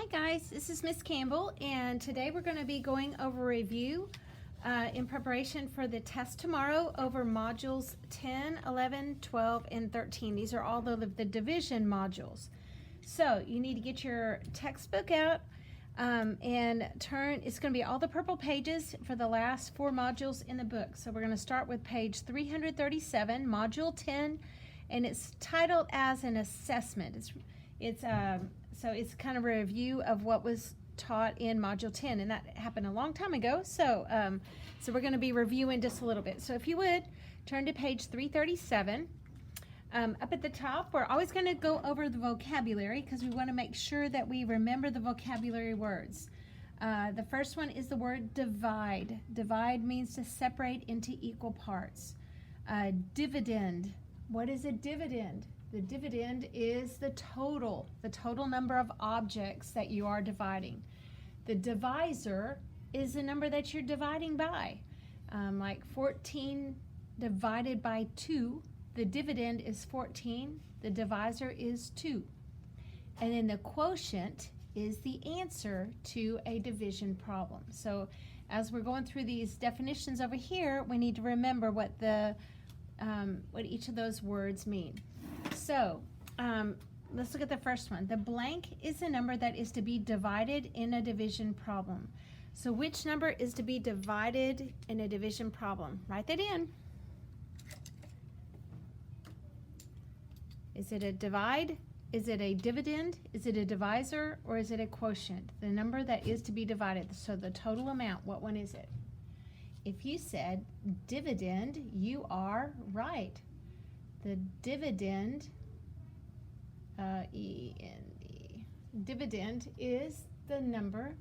Hi guys, this is Miss Campbell, and today we're going to be going over review in preparation for the test tomorrow over modules 10, 11, 12, and 13. These are all of the division modules. So you need to get your textbook out and turn, it's going to be all the purple pages for the last 4 modules in the book. So we're going to start with page 337, module 10, and it's titled as an assessment. So it's kind of a review of what was taught in Module 10, and that happened a long time ago. So we're going to be reviewing just a little bit. So if you would, turn to page 337. Up at the top, we're always going to go over the vocabulary because we want to make sure that we remember the vocabulary words. The first one is the word divide. Divide means to separate into equal parts. Dividend. What is a dividend? The dividend is the total number of objects that you are dividing. The divisor is the number that you're dividing by. Like 14 divided by 2, the dividend is 14, the divisor is 2. And then the quotient is the answer to a division problem. So as we're going through these definitions over here, we need to remember what each of those words mean. So let's look at the first one. The blank is a number that is to be divided in a division problem. So which number is to be divided in a division problem? Write that in. Is it a divide? Is it a dividend? Is it a divisor? Or is it a quotient? The number that is to be divided. So the total amount, what one is it? If you said dividend, you are right. The dividend, E-N-D, dividend is the number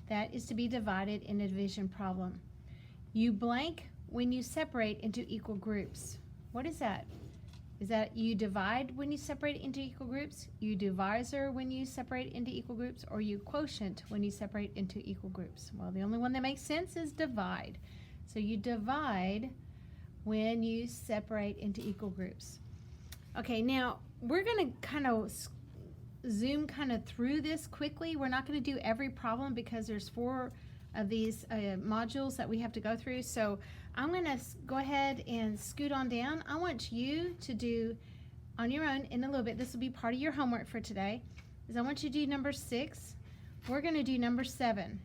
that is to be divided in a division problem. You blank when you separate into equal groups. What is that? Is that you divide when you separate into equal groups, you divisor when you separate into equal groups, or you quotient when you separate into equal groups? Well, the only one that makes sense is divide. So you divide when you separate into equal groups. Okay, now we're going to kind of zoom through this quickly. We're not going to do every problem because there's 4 of these modules that we have to go through. So I'm going to go ahead and scoot on down. I want you to do on your own in a little bit. This will be part of your homework for today. Is I want you to do number 6. We're going to do number 7.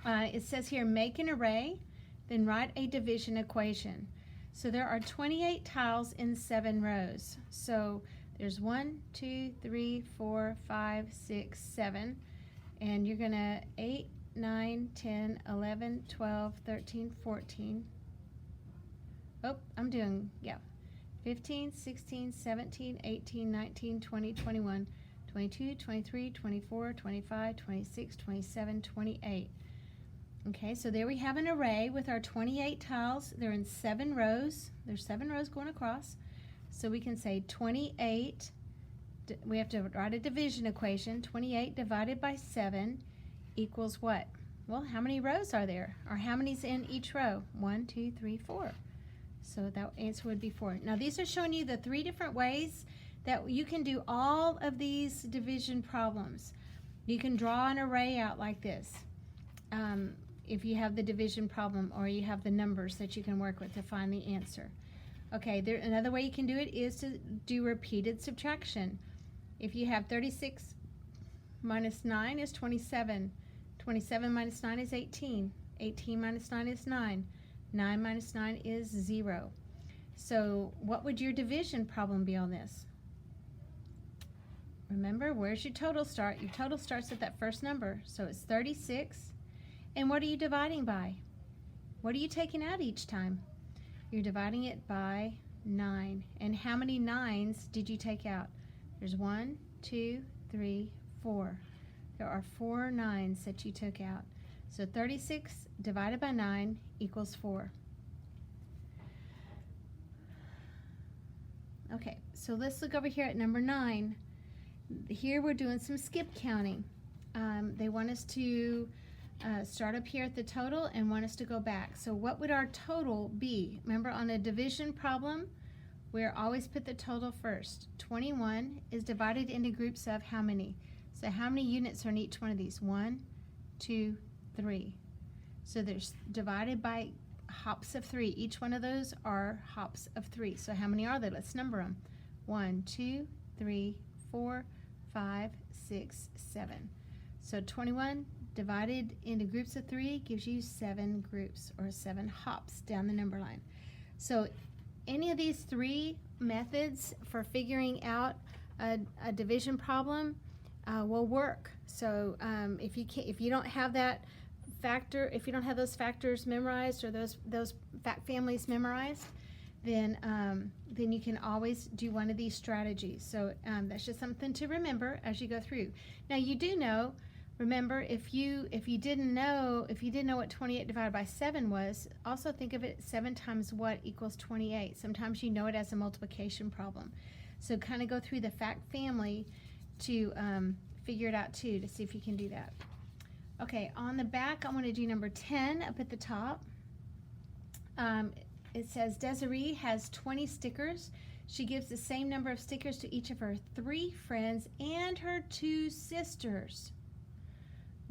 It says here, make an array, then write a division equation. So there are 28 tiles in 7 rows. So there's 1, 2, 3, 4, 5, 6, 7. And you're going to 8, 9, 10, 11, 12, 13, 14. Oh, I'm doing, 15, 16, 17, 18, 19, 20, 21, 22, 23, 24, 25, 26, 27, 28. Okay, so there we have an array with our 28 tiles. They're in 7 rows. There's 7 rows going across. So we can say 28, we have to write a division equation. 28 divided by 7 equals what? Well, how many rows are there? Or how many's in each row? 1, 2, 3, 4. So that answer would be 4. Now these are showing you the 3 different ways that you can do all of these division problems. You can draw an array out like this. If you have the division problem or you have the numbers that you can work with to find the answer. Okay, another way you can do it is to do repeated subtraction. If you have 36 minus 9 is 27. 27 minus 9 is 18. 18 minus 9 is 9. 9 minus 9 is 0. So what would your division problem be on this? Remember, where's your total start? Your total starts at that first number. So it's 36. And what are you dividing by? What are you taking out each time? You're dividing it by 9. And how many 9s did you take out? There's 1, 2, 3, 4. There are 4 9s that you took out. So 36 divided by 9 equals 4. Okay, so let's look over here at number 9. Here we're doing some skip counting. They want us to start up here at the total and want us to go back. So what would our total be? Remember, on a division problem, we always put the total first. 21 is divided into groups of how many? So how many units are in each one of these? 1, 2, 3. So there's divided by hops of 3. Each one of those are hops of 3. So how many are there? Let's number them. 1, 2, 3, 4, 5, 6, 7. So 21 divided into groups of 3 gives you 7 groups, or 7 hops down the number line. So any of these 3 methods for figuring out a division problem will work. So if you don't have that factor, if you don't have those factors memorized, or those fact families memorized, then you can always do one of these strategies. So that's just something to remember as you go through. Now you do know. Remember, if you didn't know what 28 divided by 7 was, also think of it 7 times what equals 28. Sometimes you know it as a multiplication problem. So kind of go through the fact family to figure it out too, to see if you can do that. Okay, on the back I want to do number 10 up at the top. It says Desiree has 20 stickers. She gives the same number of stickers to each of her 3 friends and her 2 sisters.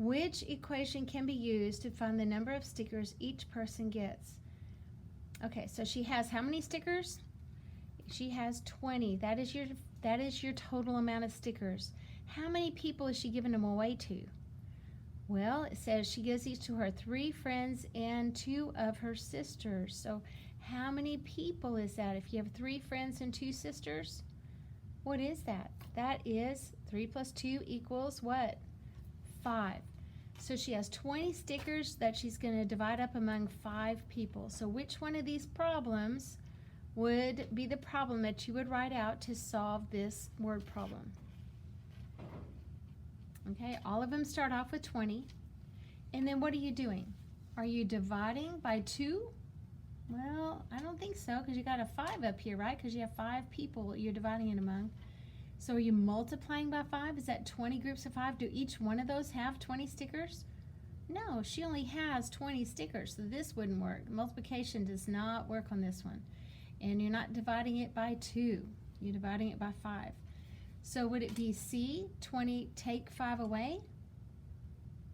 Which equation can be used to find the number of stickers each person gets? Okay, so she has how many stickers? She has 20. That is your total amount of stickers. How many people is she giving them away to? Well, it says she gives each to her 3 friends and 2 of her sisters. So how many people is that? If you have 3 friends and 2 sisters, what is that? That is 3 plus 2 equals what? 5. So she has 20 stickers that she's going to divide up among 5 people. So which one of these problems would be the problem that you would write out to solve this word problem? Okay, all of them start off with 20. And then what are you doing? Are you dividing by 2? Well, I don't think so, because you got a 5 up here, right? Because you have 5 people you're dividing it among. So are you multiplying by 5? Is that 20 groups of 5? Do each one of those have 20 stickers? No, she only has 20 stickers, so this wouldn't work. Multiplication does not work on this one. And you're not dividing it by 2. You're dividing it by 5. So would it be C, 20, take 5 away?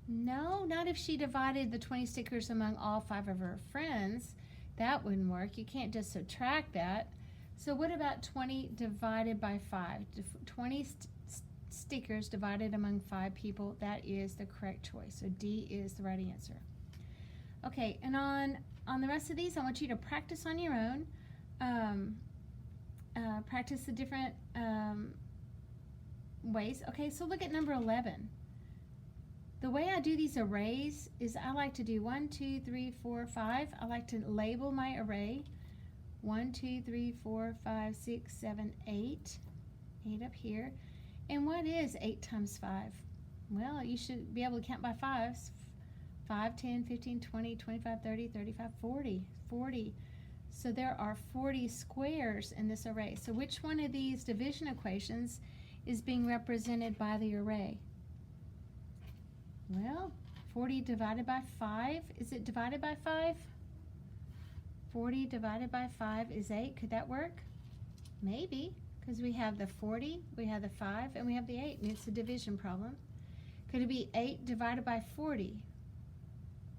No, not if she divided the 20 stickers among all 5 of her friends. That wouldn't work. You can't just subtract that. So what about 20 divided by 5? 20 stickers divided among 5 people. That is the correct choice. So D is the right answer. Okay, and on the rest of these, I want you to practice on your own. Practice the different ways. Okay, so look at number 11. The way I do these arrays is I like to do 1, 2, 3, 4, 5. I like to label my array. 1, 2, 3, 4, 5, 6, 7, 8. 8 up here. And what is 8 times 5? Well, you should be able to count by 5s. 5, 10, 15, 20, 25, 30, 35, 40. 40. So there are 40 squares in this array. So which one of these division equations is being represented by the array? Well, 40 divided by 5. Is it divided by 5? 40 divided by 5 is 8. Could that work? Maybe, because we have the 40, we have the 5, and we have the 8, and it's a division problem. Could it be 8 divided by 40?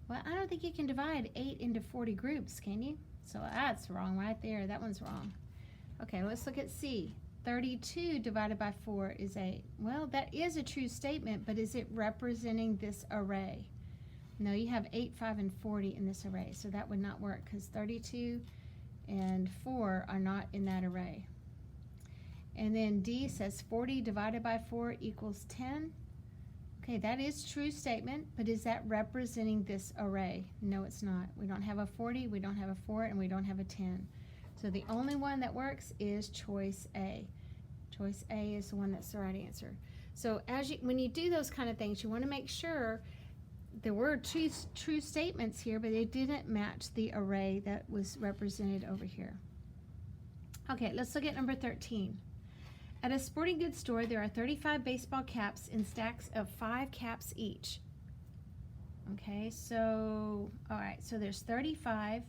Well, I don't think you can divide 8 into 40 groups, can you? So that's wrong right there. That one's wrong. Okay, let's look at C. 32 divided by 4 is 8. Well, that is a true statement, but is it representing this array? No, you have 8, 5, and 40 in this array, so that would not work because 32 and 4 are not in that array. And then D says 40 divided by 4 equals 10. Okay, that is a true statement, but is that representing this array? No, it's not. We don't have a 40, we don't have a 4, and we don't have a 10. So the only one that works is choice A. Choice A is the one that's the right answer. So when you do those kind of things, you want to make sure there were true statements here, but they didn't match the array that was represented over here. Okay, let's look at number 13. At a sporting goods store, there are 35 baseball caps in stacks of 5 caps each. Okay, so, all right, so there's 35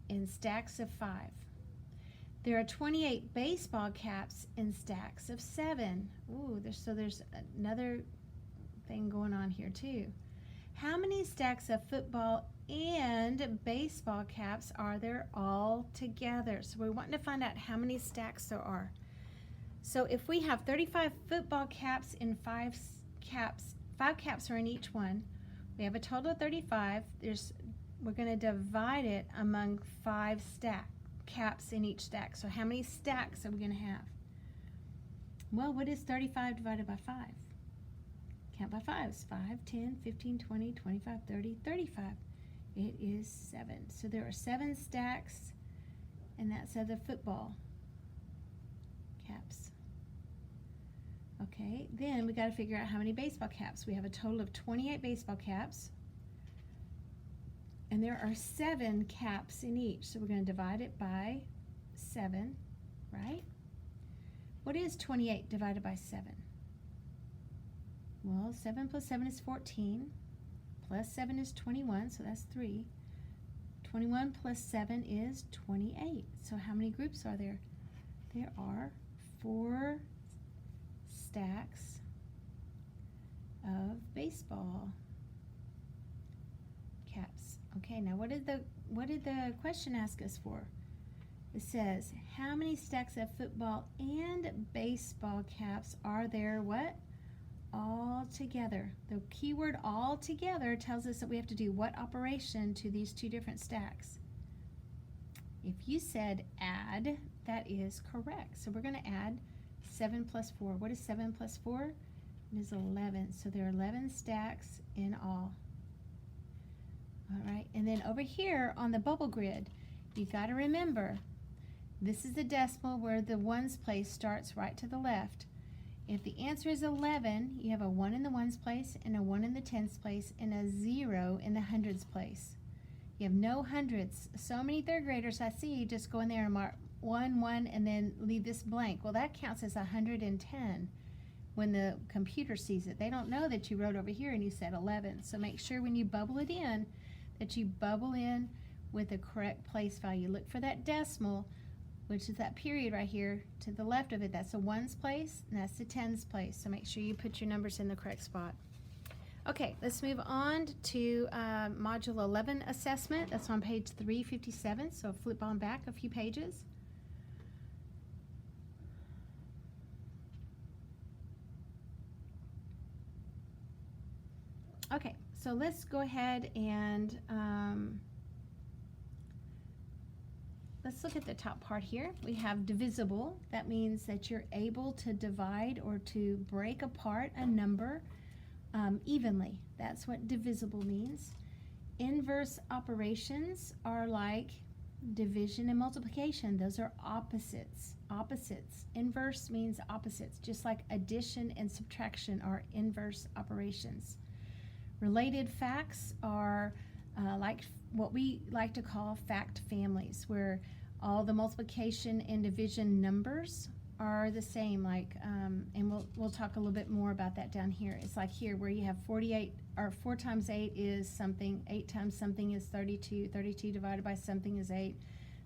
in stacks of 5. There are 28 baseball caps in stacks of 7. Ooh, there's another thing going on here too. How many stacks of football and baseball caps are there all together? So we're wanting to find out how many stacks there are. So if we have 35 football caps in 5 caps are in each one. We have a total of 35. We're going to divide it among 5 caps in each stack. So how many stacks are we going to have? Well, what is 35 divided by 5? Count by 5s. 5, 10, 15, 20, 25, 30, 35. It is 7. So there are 7 stacks, and that's of the football caps. Okay, then we got to figure out how many baseball caps. We have a total of 28 baseball caps, and there are 7 caps in each. So we're going to divide it by 7, right? What is 28 divided by 7? Well, 7 plus 7 is 14, plus 7 is 21, so that's 3. 21 plus 7 is 28. So how many groups are there? There are 4 stacks of baseball caps. Okay, now what did the question ask us for? It says, how many stacks of football and baseball caps are there what? All together. The keyword all together tells us that we have to do what operation to these 2 different stacks? If you said add, that is correct. So we're going to add 7 plus 4. What is 7 plus 4? It is 11. So there are 11 stacks in all. All right, and then over here on the bubble grid, you got to remember, this is the decimal where the ones place starts right to the left. If the answer is 11, you have a 1 in the ones place and a 1 in the tens place and a 0 in the hundreds place. You have no hundreds. So many third graders I see just go in there and mark 1, 1, and then leave this blank. Well, that counts as 110 when the computer sees it. They don't know that you wrote over here and you said 11. So make sure when you bubble it in that you bubble in with the correct place value. Look for that decimal, which is that period right here to the left of it. That's the ones place and that's the tens place. So make sure you put your numbers in the correct spot. Okay, let's move on to Module 11 assessment. That's on page 357, so flip on back a few pages. Okay, so let's go ahead and let's look at the top part here. We have divisible. That means that you're able to divide or to break apart a number evenly. That's what divisible means. Inverse operations are like division and multiplication. Those are opposites. Inverse means opposites, just like addition and subtraction are inverse operations. Related facts are like what we like to call fact families, where all the multiplication and division numbers are the same, like and we'll talk a little bit more about that down here. It's like here where you have 48, or 4 times 8 is something, 8 times something is 32, 32 divided by something is 8,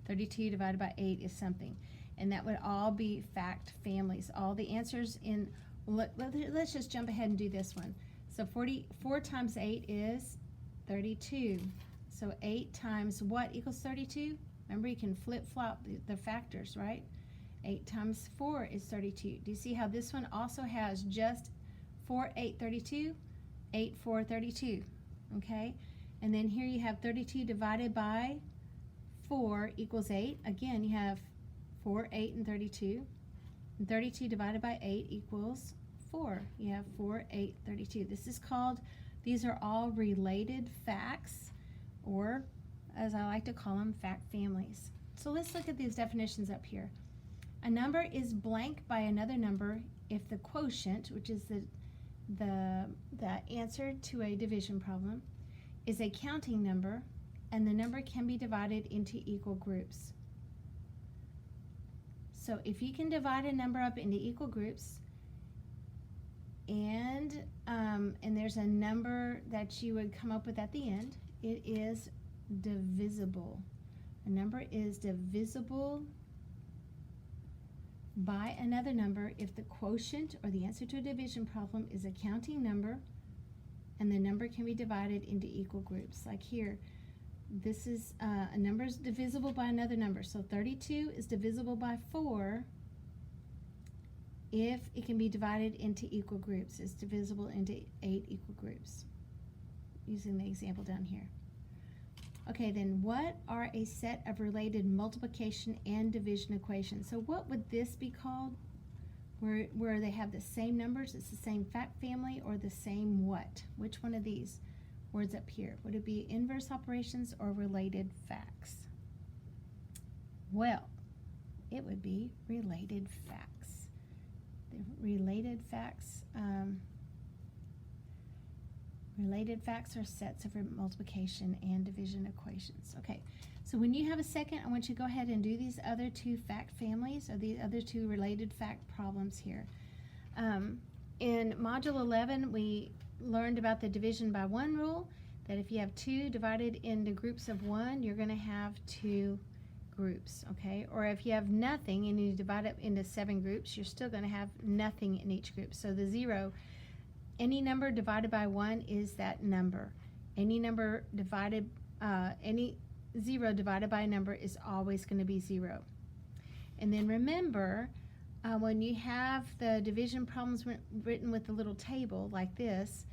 32 divided by 8 is something, and that would all be fact families. All the answers in, let's just jump ahead and do this one. So 4 times 8 is 32. So 8 times what equals 32? Remember, you can flip-flop the factors, right? 8 times 4 is 32. Do you see how this one also has just 4, 8, 32? 8, 4, 32, okay? And then here you have 32 divided by 4 equals 8. Again, you have 4, 8, and 32. And 32 divided by 8 equals 4. You have 4, 8, 32. This is called, these are all related facts, or as I like to call them, fact families. So let's look at these definitions up here. A number is blank by another number if the quotient, which is the answer to a division problem, is a counting number, and the number can be divided into equal groups. So if you can divide a number up into equal groups, and there's a number that you would come up with at the end, it is divisible. A number is divisible by another number if the quotient or the answer to a division problem is a counting number and the number can be divided into equal groups. Like here, this is a number is divisible by another number. So 32 is divisible by 4 if it can be divided into equal groups. It's divisible into 8 equal groups, using the example down here. Okay, then what are a set of related multiplication and division equations? So what would this be called? Where they have the same numbers, it's the same fact family, or the same what? Which one of these words up here? Would it be inverse operations or related facts? Well, it would be related facts. The related facts are sets of multiplication and division equations. Okay, so when you have a second, I want you to go ahead and do these other two fact families, or the other two related fact problems here. In Module 11, we learned about the division by 1 rule, that if you have 2 divided into groups of 1, you're going to have 2 groups, okay? Or if you have nothing and you divide it into 7 groups, you're still going to have nothing in each group. So the 0, any number divided by 1 is that number. Any number divided, any 0 divided by a number is always going to be 0. And then remember, when you have the division problems written with a little table like this,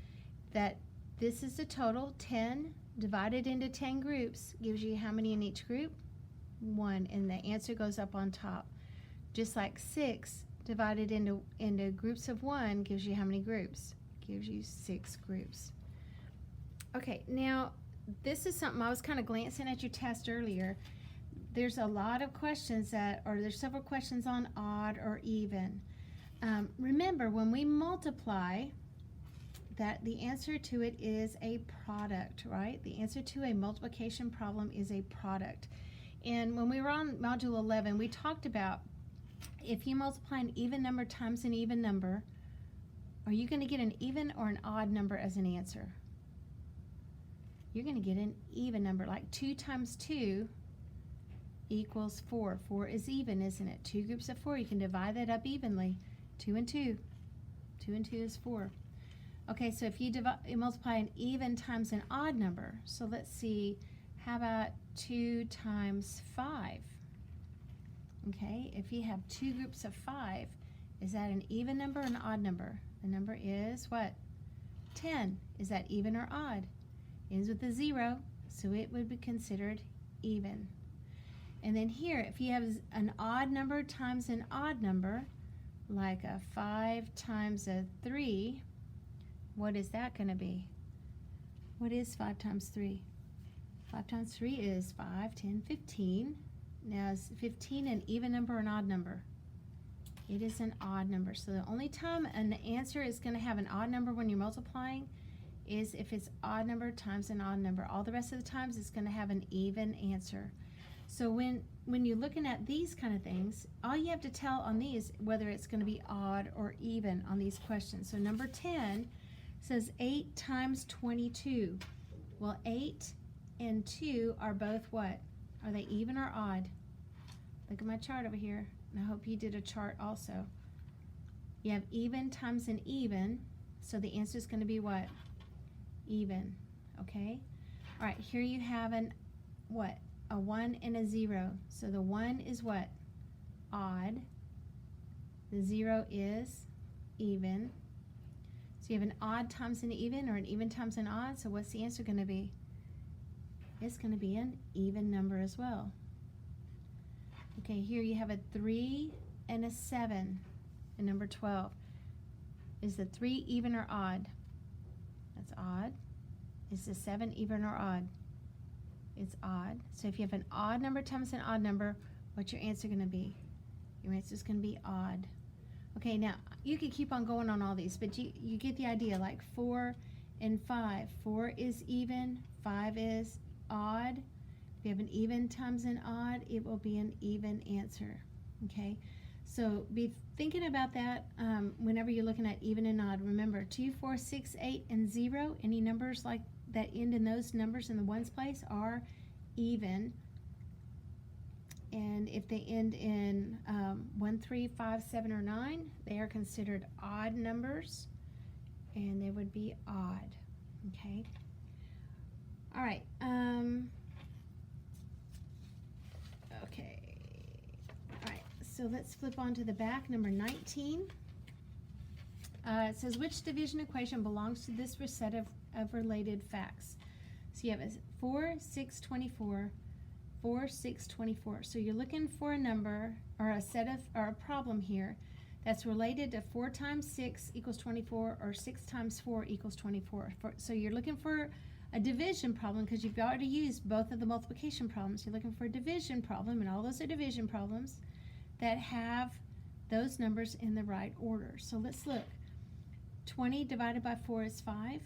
that this is the total. 10 divided into 10 groups gives you how many in each group? 1, and the answer goes up on top. Just like 6 divided into groups of 1 gives you how many groups? Gives you 6 groups. Okay, now this is something I was kind of glancing at your test earlier. There's a lot of questions there's several questions on odd or even. Remember, when we multiply, that the answer to it is a product, right? The answer to a multiplication problem is a product. And when we were on Module 11, we talked about if you multiply an even number times an even number, are you going to get an even or an odd number as an answer? You're going to get an even number, like 2 times 2 equals 4. 4 is even, isn't it? 2 groups of 4, you can divide that up evenly. 2 and 2. 2 and 2 is 4. Okay, so if you multiply an even times an odd number, so let's see, how about 2 times 5? Okay, if you have 2 groups of 5, is that an even number or an odd number? The number is what? 10. Is that even or odd? Ends with a 0, so it would be considered even. And then here, if you have an odd number times an odd number, like a 5 times a 3, what is that going to be? What is 5 times 3? 5 times 3 is 5, 10, 15. Now, is 15 an even number or an odd number? It is an odd number. So the only time an answer is going to have an odd number when you're multiplying is if it's odd number times an odd number. All the rest of the times it's going to have an even answer. So when you're looking at these kind of things, all you have to tell on these whether it's going to be odd or even on these questions. So number 10 says 8 times 22. Well, 8 and 2 are both what? Are they even or odd? Look at my chart over here, and I hope you did a chart also. You have even times an even, so the answer is going to be what? Even, okay? All right, here you have an what? A 1 and a 0. So the 1 is what? Odd. The 0 is even. So you have an odd times an even, or an even times an odd. So what's the answer going to be? It's going to be an even number as well. Okay, here you have a 3 and a 7 in number 12. Is the 3 even or odd? That's odd. Is the 7 even or odd? It's odd. So if you have an odd number times an odd number, what's your answer going to be? Your answer is going to be odd. Okay, now you could keep on going on all these, but you get the idea, like 4 and 5. 4 is even, 5 is odd. If you have an even times an odd, it will be an even answer. Okay, so be thinking about that whenever you're looking at even and odd. Remember, 2, 4, 6, 8, and 0, any numbers like that end in those numbers in the ones place are even. and if they end in 1, 3, 5, 7, or 9, they are considered odd numbers, and they would be odd. Okay. All right. Okay. All right. So let's flip on to the back, number 19. It says, which division equation belongs to this set of related facts? So you have a 4, 6, 24, 4, 6, 24. So you're looking for a number or a set of or a problem here that's related to 4 times 6 equals 24 or 6 times 4 equals 24. So you're looking for a division problem because you've already used both of the multiplication problems. You're looking for a division problem, and all those are division problems that have those numbers in the right order. So let's look. 20 divided by 4 is 5.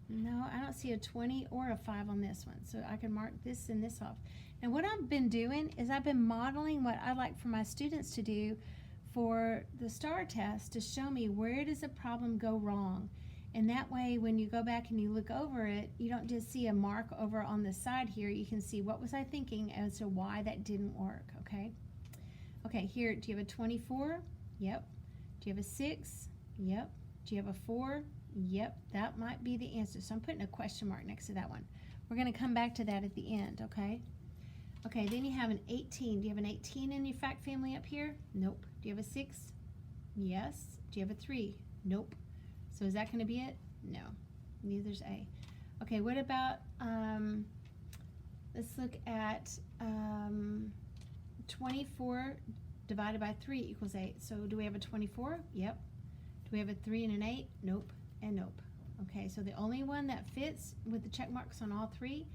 No, I don't see a 20 or a 5 on this one, so I can mark this and this off. And what I've been doing is I've been modeling what I like for my students to do for the STAR test to show me where does a problem go wrong. And that way, when you go back and you look over it, you don't just see a mark over on the side here. You can see what was I thinking as to why that didn't work, okay? Okay, here, do you have a 24? Yep. Do you have a 6? Yep. Do you have a 4? Yep, that might be the answer. So I'm putting a question mark next to that one. We're going to come back to that at the end, okay? Okay, then you have an 18. Do you have an 18 in your fact family up here? Nope. Do you have a 6? Yes. Do you have a 3? Nope. So is that going to be it? No. Neither's A. Okay, what about, let's look at 24 divided by 3 equals 8. So do we have a 24? Yep. Do we have a 3 and an 8? Nope. And nope. Okay, so the only one that fits with the check marks on all 3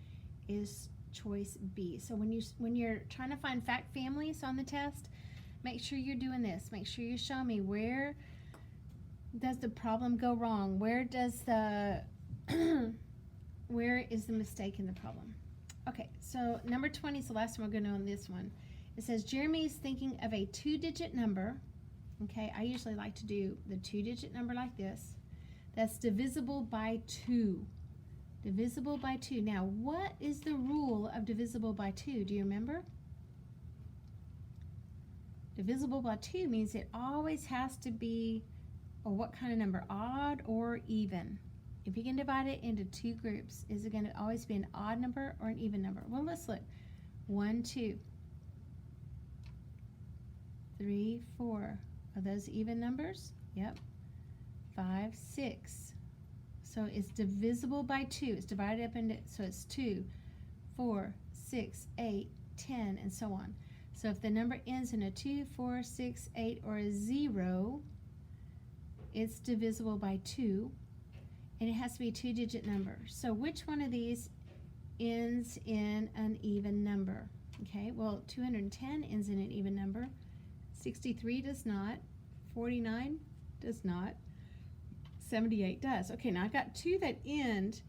is choice B. So when you're trying to find fact families on the test, make sure you're doing this. Make sure you show me where does the problem go wrong? Where does the where is the mistake in the problem? Okay, so number 20 is the last one we're going to know on this one. It says Jeremy's thinking of a 2-digit number. Okay, I usually like to do the 2-digit number like this. That's divisible by 2. Divisible by 2. Now, what is the rule of divisible by 2? Do you remember? Divisible by 2 means it always has to be, or what kind of number? Odd or even. If you can divide it into 2 groups, is it going to always be an odd number or an even number? Well, let's look. 1, 2, 3, 4. Are those even numbers? Yep. 5, 6. So it's divisible by 2. It's divided up into, so it's 2, 4, 6, 8, 10, and so on. So if the number ends in a 2, 4, 6, 8, or a 0, it's divisible by 2, and it has to be a 2-digit number. So which one of these ends in an even number? Okay, well, 210 ends in an even number. 63 does not. 49 does not. 78 does. Okay, now I've got 2 that end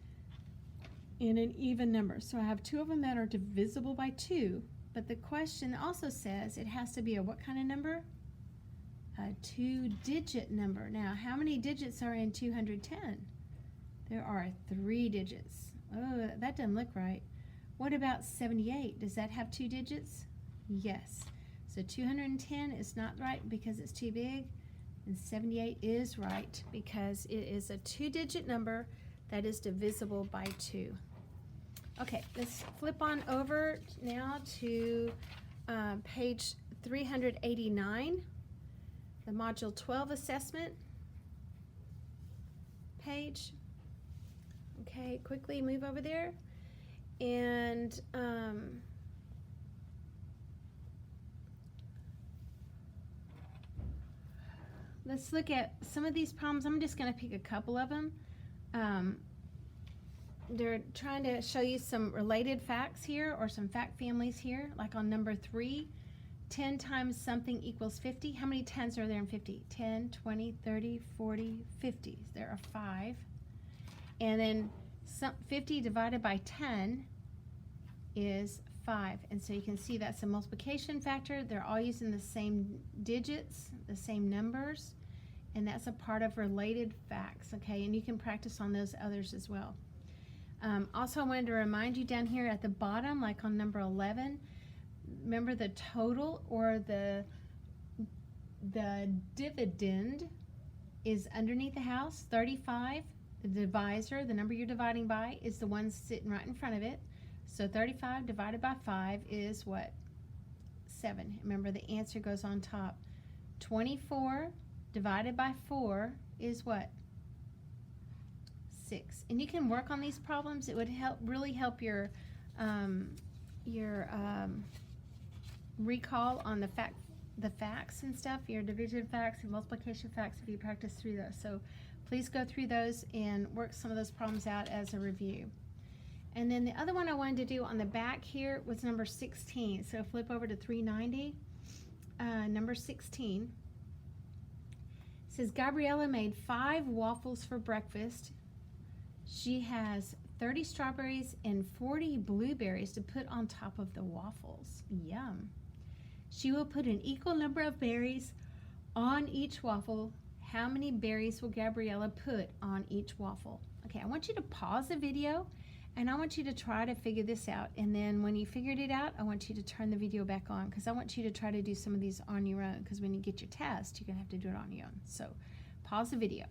in an even number. So I have 2 of them that are divisible by 2, but the question also says it has to be a what kind of number? A 2-digit number. Now, how many digits are in 210? There are 3 digits. Oh, that doesn't look right. What about 78? Does that have 2 digits? Yes. So 210 is not right because it's too big, and 78 is right because it is a 2-digit number that is divisible by 2. Okay, let's flip on over now to page 389, the Module 12 assessment page. Okay, quickly move over there, and let's look at some of these problems. I'm just going to pick a couple of them. They're trying to show you some related facts here, or some fact families here, like on number 3, 10 times something equals 50. How many 10s are there in 50? 10, 20, 30, 40, 50. There are 5. And then 50 divided by 10 is 5. And so you can see that's a multiplication factor. They're all using the same digits, the same numbers, and that's a part of related facts, okay? And you can practice on those others as well. Also, I wanted to remind you down here at the bottom, like on number 11, remember the total or the dividend is underneath the house. 35, the divisor, the number you're dividing by, is the one sitting right in front of it. So 35 divided by 5 is what? 7. Remember, the answer goes on top. 24 divided by 4 is what? 6. And you can work on these problems. It would really help your recall on the facts and stuff, your division facts and multiplication facts, if you practice through those. So please go through those and work some of those problems out as a review. And then the other one I wanted to do on the back here was number 16. So flip over to 390. Number 16 says Gabriella made 5 waffles for breakfast. She has 30 strawberries and 40 blueberries to put on top of the waffles. Yum. She will put an equal number of berries on each waffle. How many berries will Gabriella put on each waffle? Okay, I want you to pause the video and I want you to try to figure this out. And then when you figured it out, I want you to turn the video back on because I want you to try to do some of these on your own, because when you get your test, you're going to have to do it on your own. So pause the video.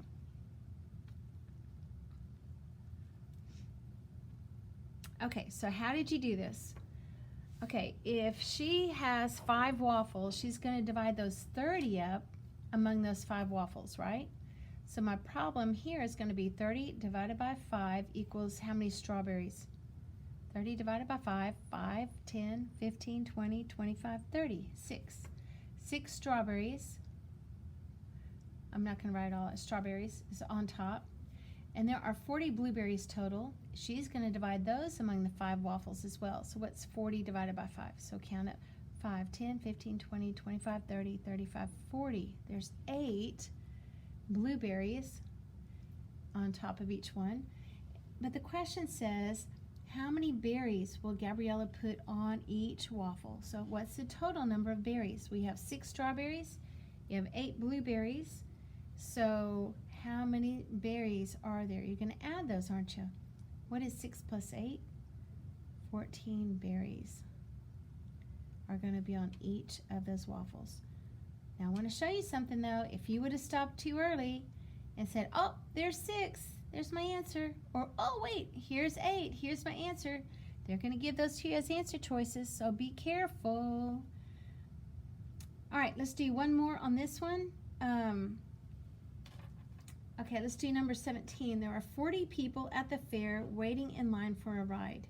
Okay, so how did you do this? Okay, if she has 5 waffles, she's going to divide those 30 up among those 5 waffles, right? So my problem here is going to be 30 divided by 5 equals how many strawberries? 30 divided by 5, 5, 10, 15, 20, 25, 30, 6. 6 strawberries. I'm not going to write all strawberries is on top. And there are 40 blueberries total. She's going to divide those among the 5 waffles as well. So what's 40 divided by 5? So count it. 5, 10, 15, 20, 25, 30, 35, 40. There's 8 blueberries on top of each one. But the question says, how many berries will Gabriella put on each waffle? So what's the total number of berries? We have 6 strawberries. You have 8 blueberries. So how many berries are there? You're going to add those, aren't you? What is 6 plus 8? 14 berries are going to be on each of those waffles. Now I want to show you something though. If you would have stopped too early and said, oh, there's 6, there's my answer. Or, oh wait, here's 8, here's my answer. They're going to give those to you as answer choices, so be careful. All right, let's do one more on this one. Okay, let's do number 17. There are 40 people at the fair waiting in line for a ride.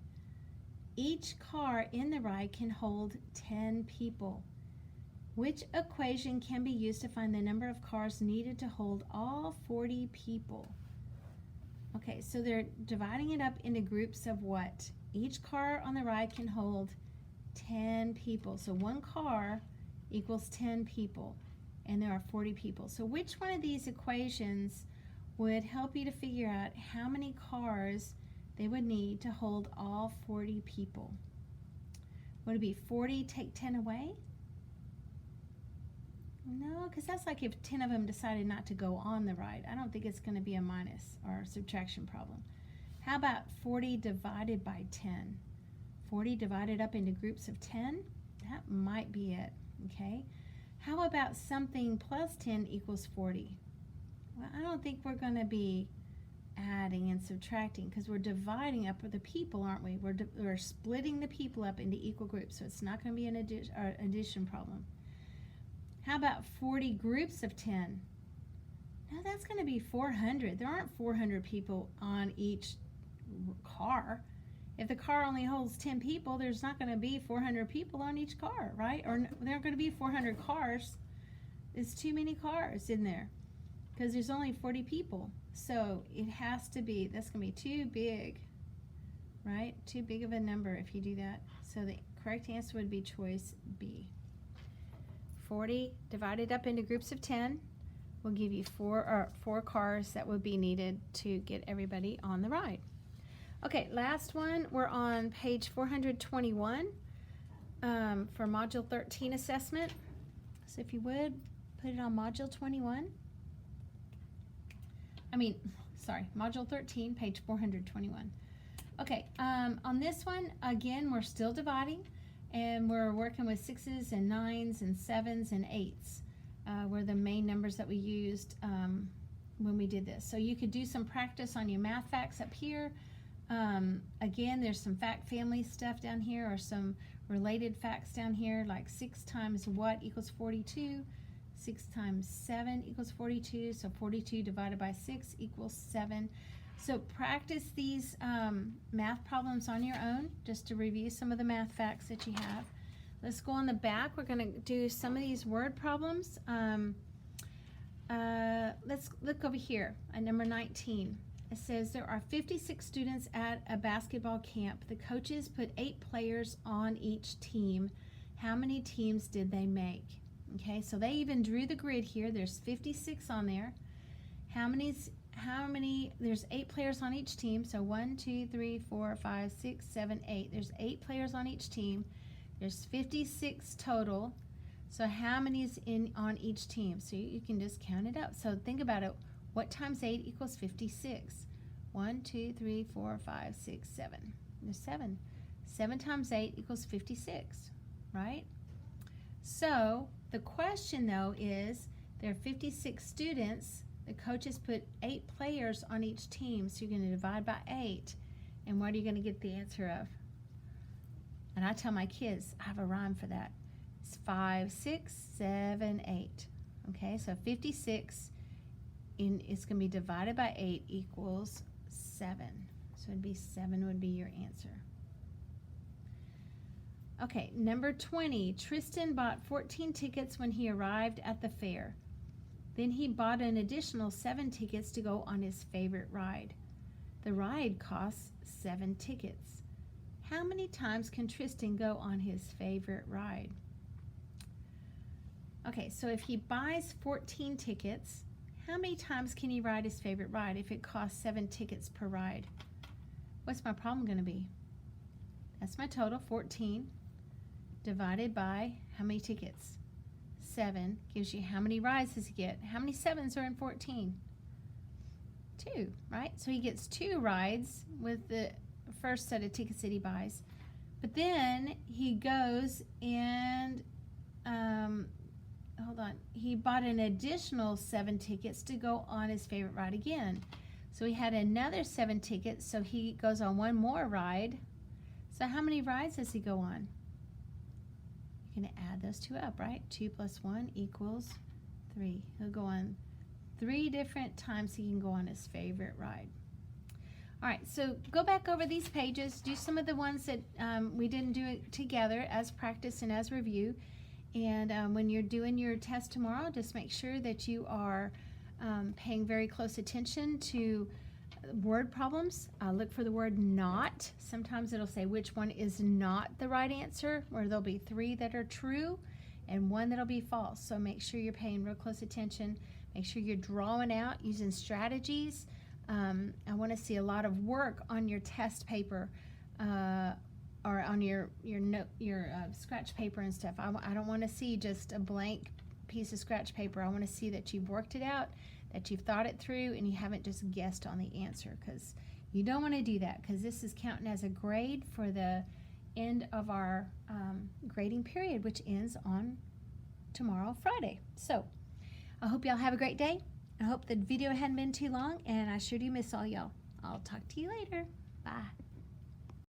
Each car in the ride can hold 10 people. Which equation can be used to find the number of cars needed to hold all 40 people? Okay, so they're dividing it up into groups of what? Each car on the ride can hold 10 people. So one car equals 10 people, and there are 40 people. So which one of these equations would help you to figure out how many cars they would need to hold all 40 people? Would it be 40 take 10 away? No, because that's like if 10 of them decided not to go on the ride. I don't think it's going to be a minus or a subtraction problem. How about 40 divided by 10? 40 divided up into groups of 10? That might be it, okay? How about something plus 10 equals 40? Well, I don't think we're going to be adding and subtracting because we're dividing up the people, aren't we? We're splitting the people up into equal groups, so it's not going to be an addition problem. How about 40 groups of 10? No, that's going to be 400. There aren't 400 people on each car. If the car only holds 10 people, there's not going to be 400 people on each car, right? Or there aren't going to be 400 cars. There's too many cars in there because there's only 40 people. So it has to be, that's going to be too big, right? Too big of a number if you do that. So the correct answer would be choice B. 40 divided up into groups of 10 will give you 4 cars that would be needed to get everybody on the ride. Okay, last one. We're on page 421 for Module 13 assessment. So if you would, put it on Module 21. Module 13, page 421. Okay, on this one, again, we're still dividing. And we're working with 6s and 9s and 7s and 8s. Were the main numbers that we used when we did this. So you could do some practice on your math facts up here. Again, there's some fact family stuff down here, or some related facts down here, like 6 times what equals 42. 6 times 7 equals 42. So 42 divided by 6 equals 7. So practice these math problems on your own, just to review some of the math facts that you have. Let's go on the back. We're going to do some of these word problems. Let's look over here at number 19. It says there are 56 students at a basketball camp. The coaches put 8 players on each team. How many teams did they make? Okay, so they even drew the grid here. There's 56 on there. How many, there's 8 players on each team. So 1, 2, 3, 4, 5, 6, 7, 8. There's 8 players on each team. There's 56 total. So how many is on each team? So you can just count it up. So think about it. What times 8 equals 56? 1, 2, 3, 4, 5, 6, 7. There's 7. 7 times 8 equals 56, right? So the question, though, is there are 56 students. The coaches put 8 players on each team. So you're going to divide by 8. And what are you going to get the answer of? And I tell my kids, I have a rhyme for that. It's 5, 6, 7, 8. Okay, so 56 it's going to be divided by 8 equals 7. So it'd be 7 would be your answer. Okay, number 20. Tristan bought 14 tickets when he arrived at the fair. Then he bought an additional 7 tickets to go on his favorite ride. The ride costs 7 tickets. How many times can Tristan go on his favorite ride? Okay, so if he buys 14 tickets, how many times can he ride his favorite ride if it costs 7 tickets per ride? What's my problem going to be? That's my total, 14, divided by how many tickets? 7 gives you how many rides does he get? How many 7s are in 14? 2, right? So he gets 2 rides with the first set of tickets that he buys. But then he goes and he bought an additional 7 tickets to go on his favorite ride again. So he had another 7 tickets, so he goes on one more ride. So how many rides does he go on? You're going to add those 2 up, right? 2 plus 1 equals 3. He'll go on 3 different times he can go on his favorite ride. All right, so go back over these pages, do some of the ones that we didn't do it together as practice and as review. And when you're doing your test tomorrow, just make sure that you are paying very close attention to word problems. Look for the word not. Sometimes it'll say which one is not the right answer, or there'll be 3 that are true and 1 that'll be false. So make sure you're paying real close attention. Make sure you're drawing out using strategies. I want to see a lot of work on your test paper or on your scratch paper and stuff. I don't want to see just a blank piece of scratch paper. I want to see that you've worked it out, that you've thought it through, and you haven't just guessed on the answer, because you don't want to do that, because this is counting as a grade for the end of our grading period, which ends on tomorrow, Friday. So I hope y'all have a great day. I hope the video hadn't been too long, and I sure do miss all y'all. I'll talk to you later. Bye.